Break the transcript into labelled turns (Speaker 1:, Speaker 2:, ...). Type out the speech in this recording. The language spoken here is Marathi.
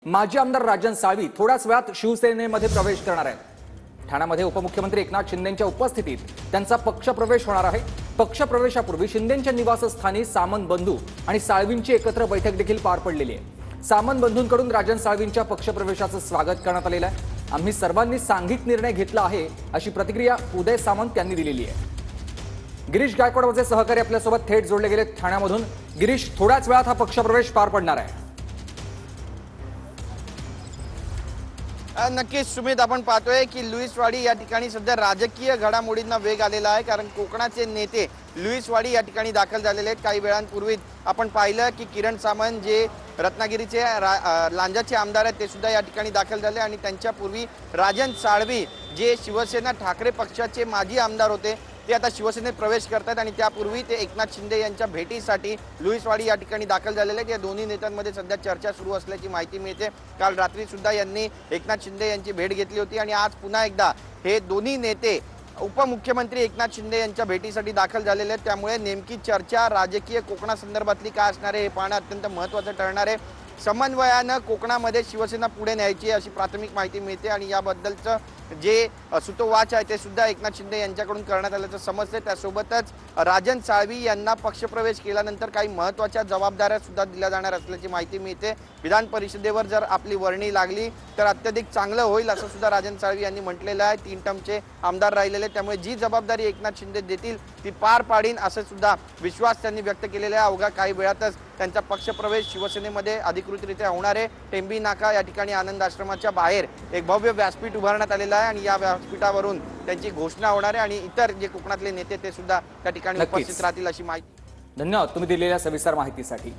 Speaker 1: माजी आमदार राजन साळवी थोड्याच वेळात शिवसेनेमध्ये प्रवेश करणार आहेत। ठाण्यामध्ये उपमुख्यमंत्री एकनाथ शिंदेंच्या उपस्थितीत त्यांचा पक्षप्रवेश होणार आहे। पक्षप्रवेशापूर्वी शिंदेंच्या निवासस्थानी सामंत बंधू आणि साळवींची एकत्र बैठक देखील पार पडलेली आहे। सामंत बंधूंकडून राजन साळवींच्या पक्षप्रवेशाचं स्वागत करण्यात आलेलं आहे। आम्ही सर्वांनी सांघिक निर्णय घेतला आहे अशी प्रतिक्रिया उदय सामंत यांनी दिलेली आहे। गिरीश गायकवाडचे सहकारी आपल्यासोबत थेट जोडले गेले ठाण्यामधून। गिरीश, थोड्याच वेळात हा पक्षप्रवेश पार पडणार आहे।
Speaker 2: नक्कीच सुमित, आपण पाहतोय की लुईसवाडी या ठिकाणी सध्या राजकीय घडामोडींना वेग आलेला आहे, कारण कोकणाचे नेते लुईसवाडी या ठिकाणी दाखल झालेले आहेत। काही वेळांपूर्वी आपण पाहिलं की किरण सामंत जे रत्नागिरीचे लांजाचे आमदार आहेत ते सुद्धा या ठिकाणी दाखल झाले आणि त्यांच्यापूर्वी राजन साळवी जे शिवसेना ठाकरे पक्षाचे माजी आमदार होते ते आता शिवसेनेत प्रवेश करतात आणि त्यापूर्वी ते एकनाथ शिंदे यांच्या भेटीसाठी लुईसवाडी या ठिकाणी दाखल झालेले आहेत। या दोन्ही नेत्यांमध्ये सध्या चर्चा सुरू असल्याची माहिती मिळते। काल रात्री सुद्धा यांनी एकनाथ शिंदे यांची भेट घेतली होती आणि आज पुन्हा एकदा हे दोन्ही नेते उपमुख्यमंत्री एकनाथ शिंदे यांच्या भेटीसाठी दाखल झालेले आहेत। त्यामुळे नेमकी चर्चा राजकीय कोकणासंदर्भातली काय असणार आहे हे पाहणं अत्यंत महत्त्वाचं ठरणार आहे। समन्वयानं कोकणामध्ये शिवसेना पुढे न्यायची अशी प्राथमिक माहिती मिळते आणि याबद्दलचं जे सुतोवाच आहे ते सुद्धा एकनाथ शिंदे यांच्याकडून करण्यात आल्याचं समजते। त्यासोबतच राजन साळवी यांना पक्षप्रवेश केल्यानंतर काही महत्त्वाच्या जबाबदाऱ्या सुद्धा दिल्या जाणार असल्याची माहिती मिळते। विधान परिषदेवर जर आपली वर्णी लागली तर अत्यधिक चांगलं होईल असं सुद्धा राजन साळवी यांनी म्हटलेलं आहे। 3 टर्मचे आमदार राहिलेले, त्यामुळे जी जबाबदारी एकनाथ शिंदे देतील ती पार पाडीन असं सुद्धा विश्वास त्यांनी व्यक्त केलेला आहे। अवघ्या काही वेळातच त्यांचा पक्षप्रवेश शिवसेनेमध्ये अधिकृतरित्या होणार आहे। टेंबी नाका या ठिकाणी आनंद आश्रमाच्या बाहेर एक भव्य व्यासपीठ उभारण्यात आलेलं आहे आणि या व्यासपीठावरून त्यांची घोषणा होणार आहे आणि इतर जे कोकणातले नेते ते सुद्धा त्या ठिकाणी उपस्थित राहतील अशी माहिती।
Speaker 1: धन्यवाद तुम्ही दिलेल्या सविस्तर माहितीसाठी।